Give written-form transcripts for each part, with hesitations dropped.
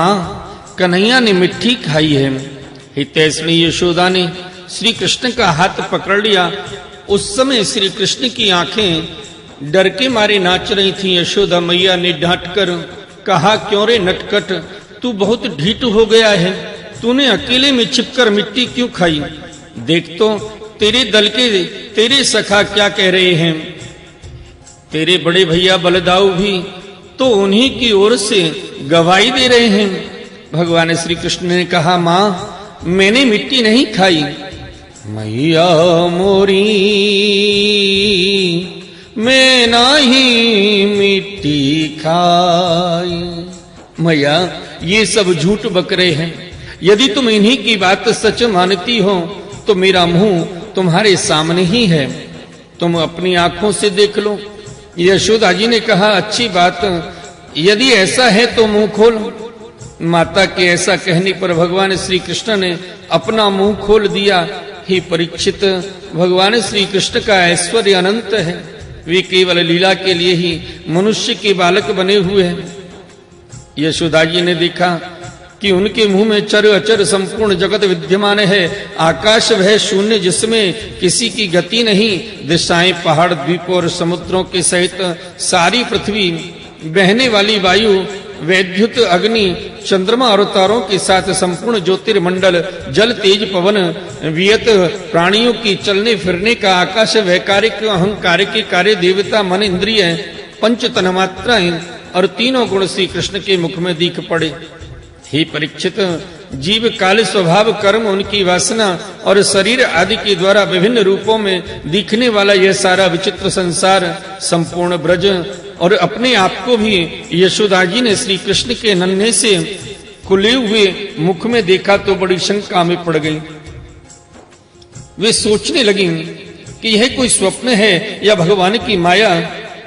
हाँ, कन्हैया ने मिट्टी खाई है। हितैषणी यशोदा ने श्री कृष्ण का हाथ पकड़ लिया। उस समय श्री कृष्ण की आंखें डर के मारे नाच रही थीं। यशोदा मैया ने डांटकर कहा, क्यों रे नटखट, तू बहुत ढीठ हो गया है। तूने अकेले में छिपकर मिट्टी क्यों खाई? देख तो तेरे दल के तेरे सखा क्या कह रहे हैं। तेरे बड़े भैया बलदाऊ भी तो उन्हीं की ओर से गवाही दे रहे हैं। भगवान श्री कृष्ण ने कहा, मां, मैंने मिट्टी नहीं खाई। मैया मोरी मैं नहीं मिट्टी खाई। मैया, ये सब झूठ बक रहे हैं। यदि तुम इन्हीं की बात सच मानती हो तो मेरा मुंह तुम्हारे सामने ही है, तुम अपनी आंखों से देख लो। यशोदा जी ने कहा, अच्छी बात, यदि ऐसा है तो मुंह खोल। माता के ऐसा कहने पर भगवान श्री कृष्ण ने अपना मुंह खोल दिया। हे परीक्षित, भगवान श्री कृष्ण का ऐश्वर्य अनंत है। वे केवल लीला के लिए ही मनुष्य के बालक बने हुए हैं। यशोदा जी ने देखा कि उनके मुंह में चर अचर संपूर्ण जगत विद्यमान है। आकाश वह शून्य जिसमें किसी की गति नहीं। दिशाएं, पहाड़, द्वीपों और समुद्रों के सहित सारी पृथ्वी, बहने वाली वायु, वैद्युत अग्नि, चंद्रमा और तारों के साथ संपूर्ण ज्योतिर्मंडल, जल, तेज, पवन, वियत प्राणियों की चलने फिरने का आकाश, वैकारिक अहंकार के कार्य, देवता, मन, इंद्रिय, पंच तन्मात्राएं और तीनों गुण श्री कृष्ण के मुख में दिख पड़े। हे परीक्षित, जीव, काल, स्वभाव, कर्म, उनकी वासना और शरीर आदि के द्वारा विभिन्न रूपों में दिखने वाला यह सारा विचित्र संसार, संपूर्ण ब्रज और अपने आप को भी यशोदा जी ने श्री कृष्ण के नन्हे से खुले हुए मुख में देखा तो बड़ी शंका में पड़ गई। वे सोचने लगी कि यह कोई स्वप्न है या भगवान की माया।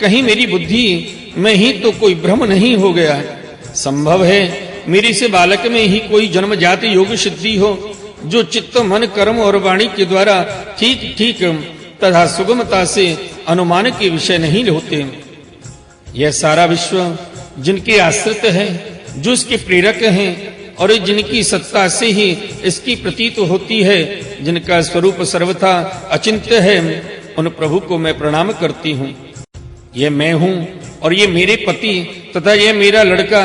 कहीं मेरी बुद्धि में ही तो कोई भ्रम नहीं हो गया है। संभव है मेरी से बालक में ही कोई जन्मजात योग सिद्धि हो, जो चित्त, मन, कर्म और वाणी के द्वारा ठीक ठीक तथा सुगमता से अनुमान के विषय नहीं होते। यह सारा विश्व जिनके आश्रित है, जो इसके प्रेरक हैं और जिनकी सत्ता से ही इसकी प्रतीत होती है, जिनका स्वरूप सर्वथा अचिंत्य है, उन प्रभु को मैं प्रणाम करती हूँ। यह मैं हूँ और ये मेरे पति तथा यह मेरा लड़का,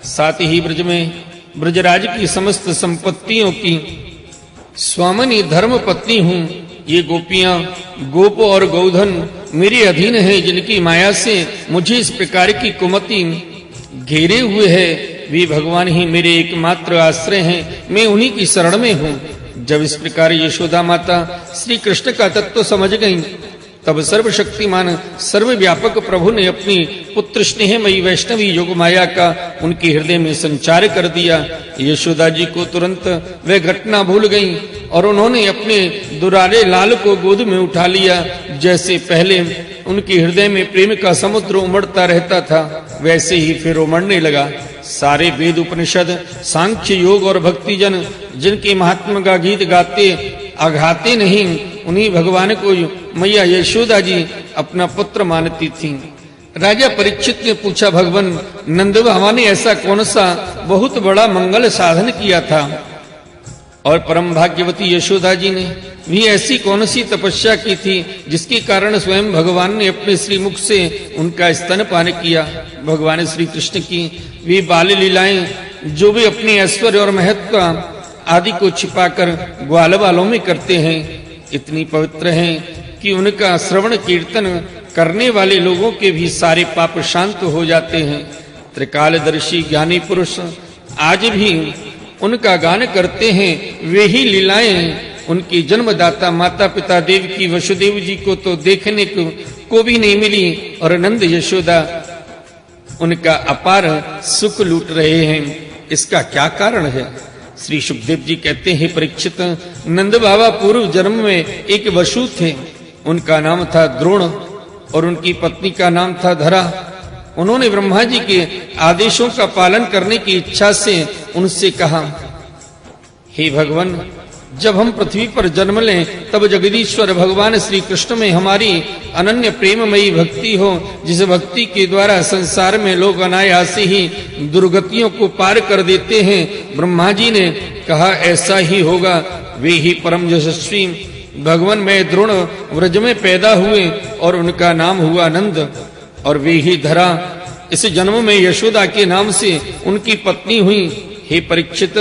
साथ ही ब्रज में ब्रजराज की समस्त संपत्तियों की स्वामिनी धर्म पत्नी हूँ। ये गोपियां, गोप और गौधन मेरे अधीन है, जिनकी माया से मुझे इस प्रकार की कुमति घेरे हुए है। वे भगवान ही मेरे एकमात्र आश्रय हैं, मैं उन्हीं की शरण में हूँ। जब इस प्रकार यशोदा माता श्री कृष्ण का तत्व समझ गई, तब सर्वशक्तिमान सर्वव्यापक प्रभु ने अपनी पुत्र स्नेहमयी वैष्णवी योग माया का उनके हृदय में संचार कर दिया। यशोदा जी को तुरंत वह घटना भूल गई और उन्होंने अपने दुलारे लाल को गोद में उठा लिया। जैसे पहले उनके हृदय में प्रेम का समुद्र उमड़ता रहता था, वैसे ही फिर उमड़ने लगा। सारे वेद, उपनिषद, सांख्य, योग और भक्तिजन जिनके महात्मा का गीत गाते आघाते नहीं, उन्हीं भगवान को मैया यशोदा जी अपना पुत्र मानती थीं। राजा परीक्षित ने पूछा, भगवान नंद बाबा ने ऐसा कौन सा बहुत बड़ा मंगल साधन किया था और परम भाग्यवती यशोदा जी ने भी ऐसी कौन सी तपस्या की थी जिसके कारण स्वयं भगवान ने अपने श्रीमुख से उनका स्तनपान किया। भगवान श्री कृष्ण की वे बाल लीलाएं, जो वे अपने ऐश्वर्य और महत्व आदि को छिपाकर ग्वाल बालों में करते हैं, इतनी पवित्र हैं कि उनका श्रवण कीर्तन करने वाले लोगों के भी सारे पाप शांत हो जाते हैं। त्रिकालदर्शी ज्ञानी पुरुष आज भी उनका गान करते हैं। वे ही लीलाएं उनकी जन्मदाता माता पिता देव की वसुदेव जी को तो देखने को भी नहीं मिली और नंद यशोदा उनका अपार सुख लूट रहे हैं। इसका क्या कारण है? श्री सुखदेव जी कहते हैं, परीक्षित, नंद बाबा पूर्व जन्म में एक वसु थे। उनका नाम था द्रोण और उनकी पत्नी का नाम था धरा। उन्होंने ब्रह्मा जी के आदेशों का पालन करने की इच्छा से उनसे कहा, हे भगवान, जब हम पृथ्वी पर जन्म लें तब जगदीश्वर भगवान श्री कृष्ण में हमारी अनन्य प्रेममयी भक्ति हो, जिस भक्ति के द्वारा संसार में लोग अनायास ही दुर्गतियों को पार कर देते हैं। ब्रह्मा जी ने कहा ऐसा ही होगा। वे ही परम यशस्वी भगवान में द्रोण व्रज में पैदा हुए और उनका नाम हुआ नंद, और वे ही धरा इस जन्म में यशोदा के नाम से उनकी पत्नी हुई। हे परीक्षित,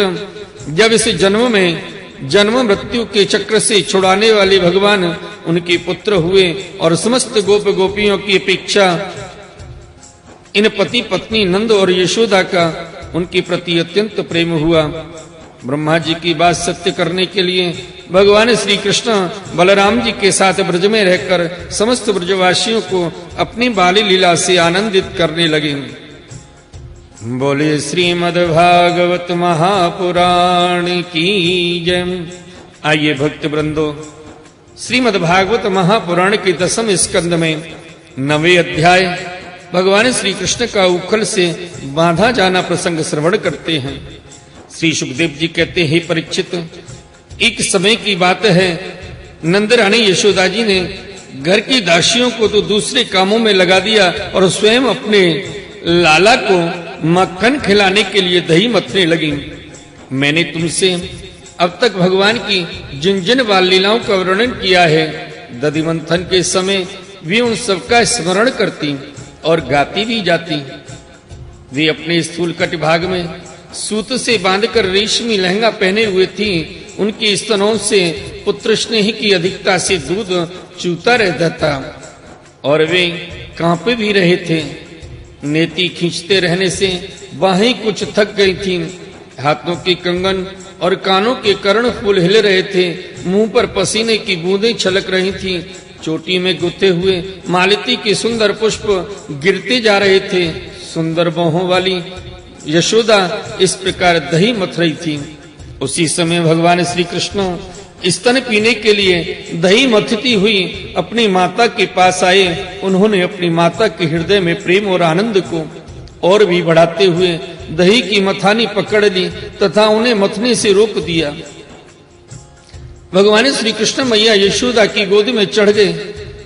जब इस जन्म में जन्म मृत्यु के चक्र से छुड़ाने वाले भगवान उनके पुत्र हुए और समस्त गोप गोपियों की अपेक्षा इन पति पत्नी नंद और यशोदा का उनके प्रति अत्यंत प्रेम हुआ। ब्रह्मा जी की बात सत्य करने के लिए भगवान श्री कृष्ण बलराम जी के साथ ब्रज में रहकर समस्त ब्रजवासियों को अपनी बाली लीला से आनंदित करने लगे। बोले श्रीमद्भागवत महापुराण की जय। आइए भक्त वृंदो, श्रीमद्भागवत महापुराण के 10वें स्कंद में 9वें अध्याय भगवान श्री कृष्ण का उखल से बांधा जाना प्रसंग श्रवण करते हैं। श्री सुखदेव जी कहते हैं, परीक्षित, एक समय की बात है, नंद रानी यशोदा जी ने घर की दासियों को तो दूसरे कामों में लगा दिया और स्वयं अपने लाला को मक्खन खिलाने के लिए दही मथने लगी। मैंने तुमसे अब तक भगवान की जिन जिन बाल लीलाओं का वर्णन किया है, दधि मंथन के समय वे उन सबका स्मरण करती और गाती भी जाती। वे अपने स्थूल कट भाग में सूत से बांधकर रेशमी लहंगा पहने हुए थी। उनके स्तनों से पुत्र स्नेह की अधिकता से दूध चूता रहता था और वे कांपे भी रहे थे। नेति खींचते रहने से बाहें कुछ थक गई थीं। हाथों के कंगन और कानों के कर्ण फूल हिल रहे थे। मुंह पर पसीने की बूंदें छलक रही थीं। चोटी में गुथे हुए मालती के सुंदर पुष्प गिरते जा रहे थे। सुंदर बाहों वाली यशोदा इस प्रकार दही मथ रही थी। उसी समय भगवान श्री कृष्ण स्तन पीने के लिए दही मथती हुई अपनी माता के पास आए। उन्होंने अपनी माता के हृदय में प्रेम और आनंद को और भी बढ़ाते हुए दही की मथानी पकड़ ली तथा उन्हें मथने से रोक दिया। भगवान श्री कृष्ण मैया यशोदा की गोद में चढ़ गए।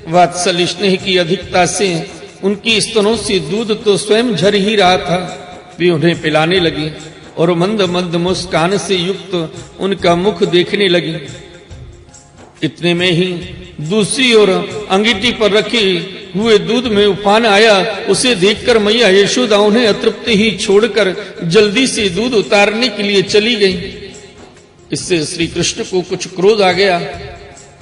वात्सल्य स्नेह की अधिकता से उनकी स्तनों से दूध तो स्वयं झर ही रहा था। वे उन्हें पिलाने लगी और मंद मंद मुस्कान से युक्त उनका मुख देखने लगी। इतने में ही दूसरी ओर अंगीठी पर रखे हुए दूध में उफान आया। उसे देखकर मैया यशोदा उन्हें अतृप्त ही छोड़कर जल्दी से दूध उतारने के लिए चली गई। इससे श्री कृष्ण को कुछ क्रोध आ गया।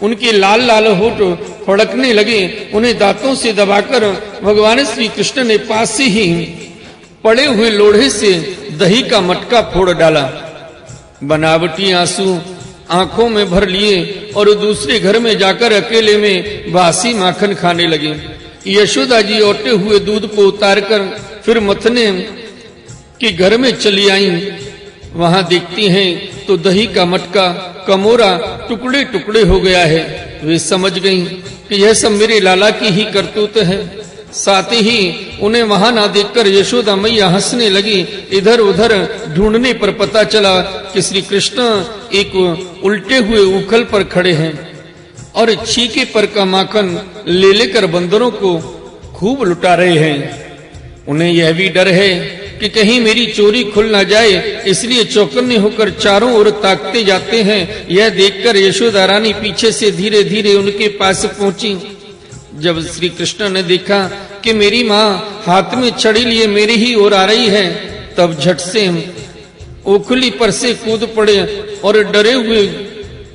उनके लाल लाल होठ फड़कने लगे। उन्हें दांतों से दबाकर भगवान श्री कृष्ण ने पास से ही पड़े हुए लोढ़े से दही का मटका फोड़ डाला। बनावटी आंसू आंखों में भर लिए और दूसरे घर में जाकर अकेले में बासी माखन खाने लगे। यशोदा जी औटे हुए दूध को उतारकर फिर मथने के घर में चली आईं। वहां देखती हैं तो दही का मटका कमोरा टुकड़े टुकड़े हो गया है। वे समझ गईं कि यह सब मेरे लाला की ही करतूत है। साथ ही उन्हें वहां ना देखकर यशोदा मैया हंसने लगी। इधर उधर ढूंढने पर पता चला कि श्री कृष्ण एक उल्टे हुए उखल पर खड़े हैं और छीके पर का माखन ले लेकर बंदरों को खूब लुटा रहे हैं। उन्हें यह भी डर है कि कहीं मेरी चोरी खुल ना जाए, इसलिए चौकन्ने होकर चारों ओर ताकते जाते हैं। यह देखकर यशोदा रानी पीछे से धीरे धीरे उनके पास पहुंची। जब श्री कृष्ण ने देखा कि मेरी माँ हाथ में छड़ी लिए मेरी ही ओर आ रही है, तब झट से ओखली पर से कूद पड़े और डरे हुए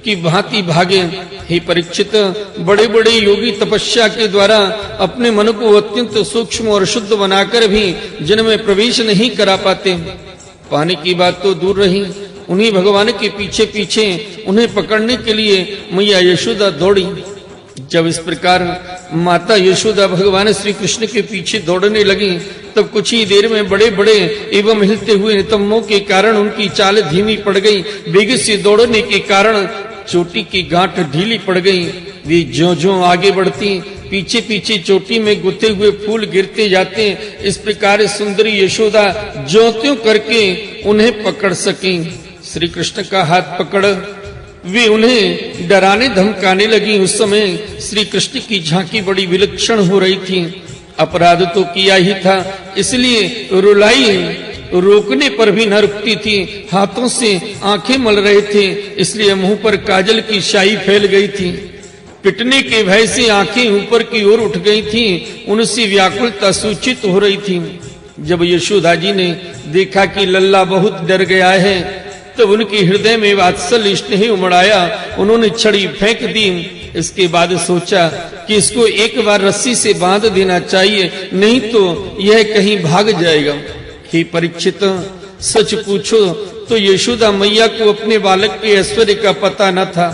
की भांति भागे। हे परीक्षित, बड़े बड़े योगी तपस्या के द्वारा अपने मन को अत्यंत सूक्ष्म और शुद्ध बनाकर भी जिनमें प्रवेश नहीं करा पाते। पाने की बात तो दूर रही, उन्हीं भगवान के पीछे पीछे उन्हें पकड़ने के लिए मैया यशोदा दौड़ी। जब इस प्रकार माता यशोदा भगवान श्री कृष्ण के पीछे दौड़ने लगी, तब कुछ ही देर में बड़े बड़े एवं हिलते हुए नितंबों के कारण उनकी चाल धीमी पड़ गई। वेग से दौड़ने के कारण चोटी की गांठ ढीली पड़ गई। वे ज्यों-ज्यों आगे बढ़ती, पीछे पीछे चोटी में गुथे हुए फूल गिरते जाते। इस प्रकार सुंदरी यशोदा ज्यों-त्यों करके उन्हें पकड़ सकी। श्री कृष्ण का हाथ पकड़ वे उन्हें डराने धमकाने लगी। उस समय श्री कृष्ण की झांकी बड़ी विलक्षण हो रही थी। अपराध तो किया ही था, इसलिए रुलाई रोकने पर भी न रुकती थी। हाथों से आंखें मल रहे थे, इसलिए मुंह पर काजल की शाई फैल गई थी। पिटने के भय से आंखें ऊपर की ओर उठ गई थीं, उनसे व्याकुलता सूचित हो रही थी। जब यशोदा जी ने देखा कि लल्ला बहुत डर गया है, तब उनके हृदय में वात्सल्य स्नेह उमड़ आया। उन्होंने छड़ी फेंक दी। इसके बाद सोचा कि इसको एक बार रस्सी से बांध देना चाहिए, नहीं तो यह कहीं भाग जाएगा। हे परीक्षित, सच पूछो तो यशोदा मैया को अपने बालक के ऐश्वर्य का पता न था,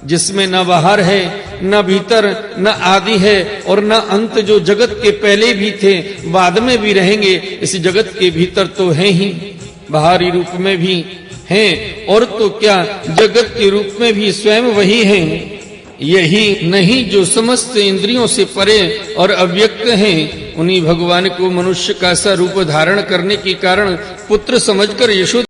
जिसमें न बाहर है, न भीतर, न आदि है और न अंत, जो जगत के पहले भी थे, बाद में भी रहेंगे। इस जगत के भीतर तो हैं ही, बाहरी रूप में भी हैं, और तो क्या जगत के रूप में भी स्वयं वही हैं। यही नहीं जो समस्त इंद्रियों से परे और अव्यक्त हैं, उन्हीं भगवान को मनुष्य का सा रूप धारण करने के कारण पुत्र समझकर यशोदा